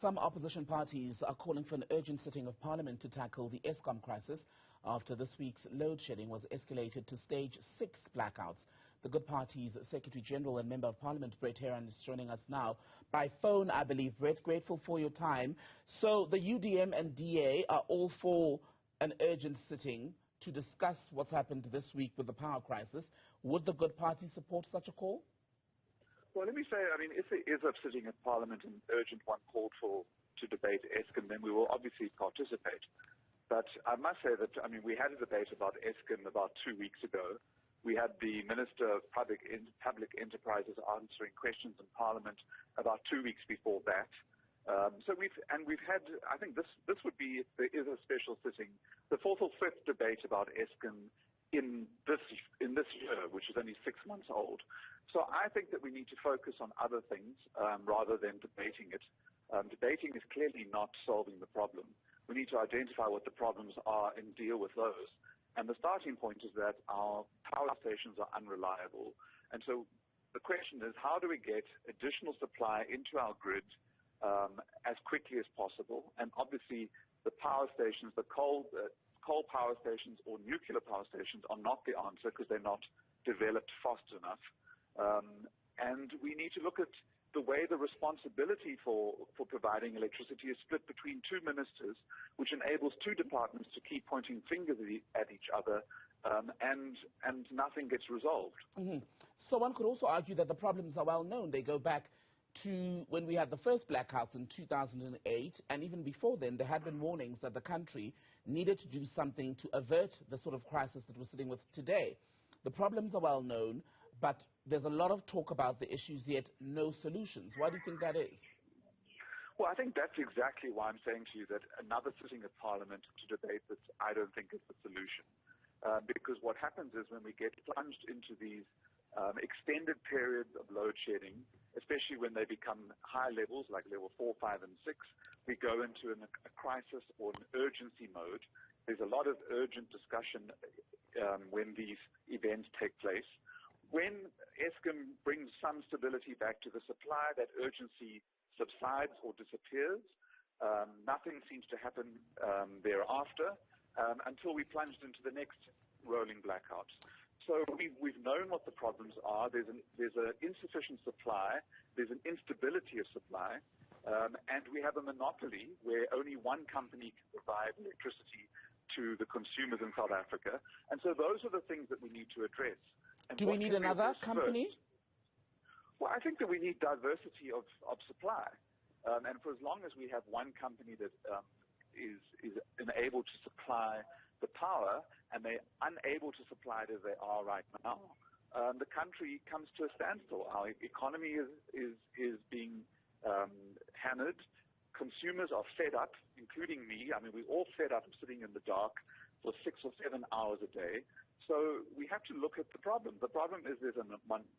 Some opposition parties are calling for an urgent sitting of Parliament to tackle the Eskom crisis after this week's load shedding was escalated to stage 6 blackouts. The Good Party's Secretary General and Member of Parliament, Herron, is joining us now by phone, I believe. Brett, grateful for your time. So the UDM and DA are all for an urgent sitting to discuss what's happened this week with the power crisis. Would the Good Party support such a call? Well, let me say, if there is a sitting at Parliament, an urgent one called for to debate Eskom, then we will obviously participate. But I must say that, we had a debate about Eskom about 2 weeks ago. We had the Minister of Public Enterprises answering questions in Parliament about 2 weeks before that. We've had, I think this would be, if there is a special sitting, the fourth or fifth debate about Eskom in this year, which is only 6 months old. So I think that we need to focus on other things rather than debating it. Debating is clearly not solving the problem. We need to identify what the problems are and deal with those. And the starting point is that our power stations are unreliable. And so the question is, how do we get additional supply into our grid as quickly as possible? And obviously the power stations, the coal power stations or nuclear power stations are not the answer because they're not developed fast enough. And we need to look at the way the responsibility for providing electricity is split between two ministers, which enables two departments to keep pointing fingers at each other, and nothing gets resolved. Mm-hmm. So one could also argue that the problems are well known. They go back to when we had the first blackouts in 2008, and even before then, there had been warnings that the country needed to do something to avert the sort of crisis that we're sitting with today. The problems are well known, but there's a lot of talk about the issues, yet no solutions. Why do you think that is? Well, I think that's exactly why I'm saying to you that another sitting of Parliament to debate this, I don't think is the solution. Because what happens is when we get plunged into these extended periods of load shedding, especially when they become high levels like level 4, 5, and 6, we go into a crisis or an urgency mode. There's a lot of urgent discussion when these events take place. When Eskom brings some stability back to the supply, that urgency subsides or disappears. Nothing seems to happen thereafter until we plunged into the next rolling blackouts. So we've known what the problems are. There's an insufficient supply. There's an instability of supply. And we have a monopoly where only one company can provide electricity to the consumers in South Africa. And so those are the things that we need to address. And do we need another company? First? Well, I think that we need diversity of supply. And for as long as we have one company that is unable to supply the power, and they're unable to supply it as they are right now, the country comes to a standstill. Our economy is being hammered. Consumers are fed up, including me. We're all fed up sitting in the dark for 6 or 7 hours a day. So we have to look at the problem. The problem is there's a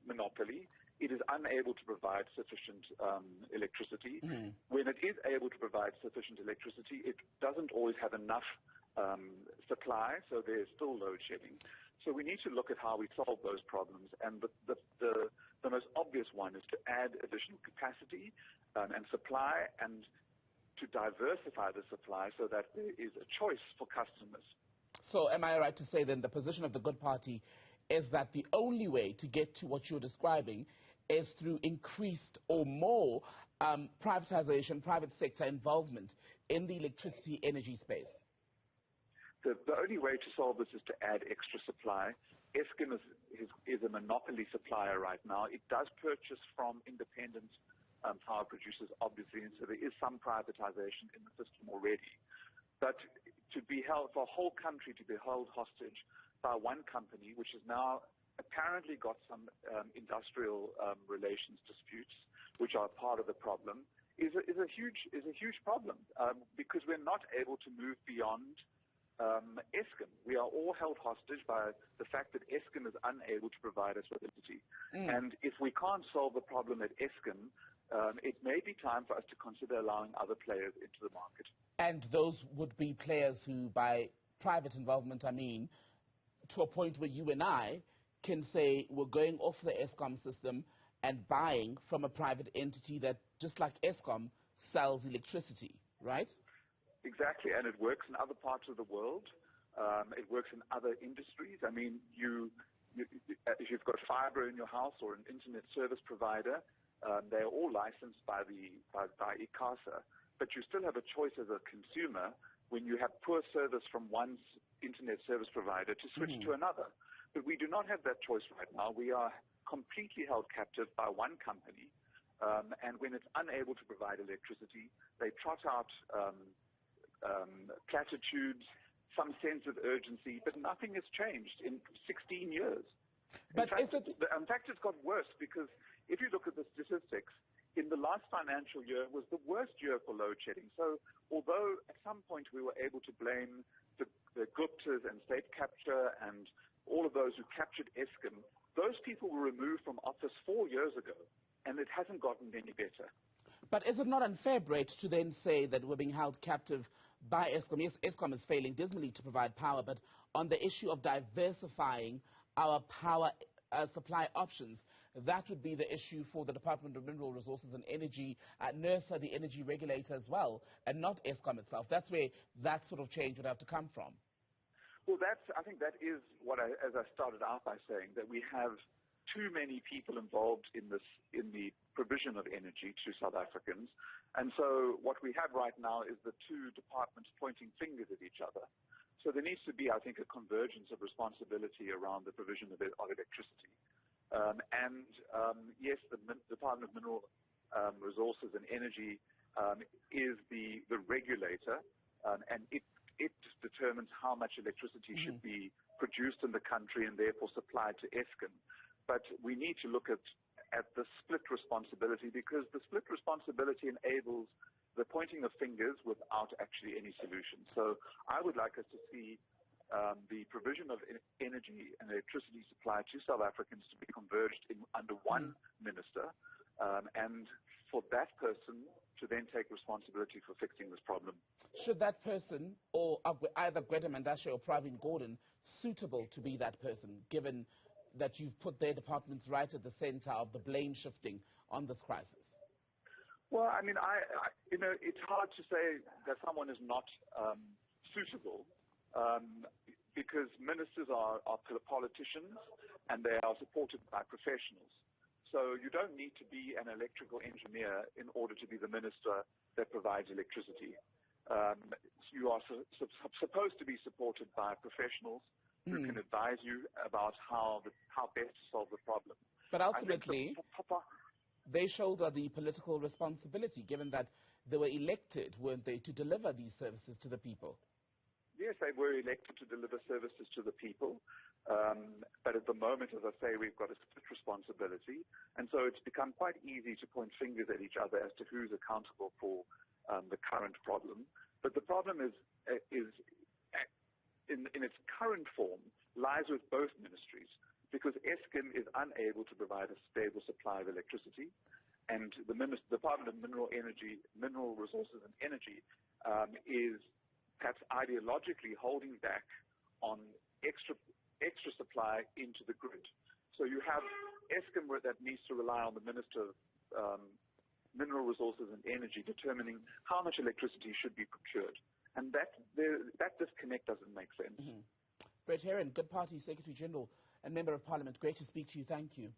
monopoly. It is unable to provide sufficient electricity. Mm-hmm. When it is able to provide sufficient electricity, it doesn't always have enough supply, so there's still load shedding. So we need to look at how we solve those problems, and the most obvious one is to add additional capacity and supply, and to diversify the supply so that there is a choice for customers. So am I right to say then the position of the Good Party is that the only way to get to what you're describing is through increased or more privatization, private sector involvement in the electricity energy space? The only way to solve this is to add extra supply. Eskom is a monopoly supplier right now. It does purchase from independent power producers, obviously, and so there is some privatization in the system already. But for a whole country to be held hostage by one company, which has now apparently got some industrial relations disputes, which are part of the problem, is a huge problem because we're not able to move beyond Eskom. We are all held hostage by the fact that Eskom is unable to provide us with electricity. And if we can't solve the problem at Eskom, it may be time for us to consider allowing other players into the market. And those would be players who, by private involvement, to a point where you and I can say we're going off the Eskom system and buying from a private entity that, just like Eskom, sells electricity, right? Exactly, and it works in other parts of the world. It works in other industries. I mean, if you've got fiber in your house or an internet service provider, they're all licensed by ICASA, but you still have a choice as a consumer when you have poor service from one internet service provider to switch to another. But we do not have that choice right now. We are completely held captive by one company, and when it's unable to provide electricity, they trot out platitudes, some sense of urgency, but nothing has changed in 16 years. In fact, it's got worse, because if you look at the statistics, in the last financial year was the worst year for load shedding. So although at some point we were able to blame the Guptas and state capture and all of those who captured Eskom, those people were removed from office 4 years ago, and it hasn't gotten any better. But is it not unfair, Brett, to then say that we're being held captive by Eskom? Yes, Eskom is failing dismally to provide power, but on the issue of diversifying our power supply options, that would be the issue for the Department of Mineral Resources and Energy, NERSA, the energy regulator as well, and not Eskom itself. That's where that sort of change would have to come from. Well, I think that is what as I started out by saying, that we have too many people involved in the provision of energy to South Africans. And so what we have right now is the two departments pointing fingers at each other. So there needs to be, I think, a convergence of responsibility around the provision of electricity. Yes, the Department of Mineral Resources and Energy is the regulator, and it determines how much electricity should be produced in the country and therefore supplied to Eskom. But we need to look at the split responsibility, because the split responsibility enables the pointing of fingers without actually any solution. So I would like us to see the provision of energy and electricity supply to South Africans to be converged under one minister, and for that person to then take responsibility for fixing this problem. Should that person, or either Gwede Mandashe or Pravin Gordhan, suitable to be that person, given that you've put their departments right at the center of the blame shifting on this crisis? Well, I mean, it's hard to say that someone is not suitable, because ministers are politicians and they are supported by professionals. So you don't need to be an electrical engineer in order to be the minister that provides electricity. You are supposed to be supported by professionals who can advise you about how best to solve the problem. But ultimately, they shoulder the political responsibility, given that they were elected, weren't they, to deliver these services to the people? Yes, they were elected to deliver services to the people. But at the moment, as I say, we've got a split responsibility. And so it's become quite easy to point fingers at each other as to who's accountable for the current problem. But the problem is in its current form, lies with both ministries, because Eskom is unable to provide a stable supply of electricity, and the Department of Mineral Resources and Energy is perhaps ideologically holding back on extra supply into the grid. So you have Eskom that needs to rely on the Minister of Mineral Resources and Energy determining how much electricity should be procured. And that disconnect doesn't make sense. Brett Herron, Good Party Secretary General and Member of Parliament, great to speak to you. Thank you.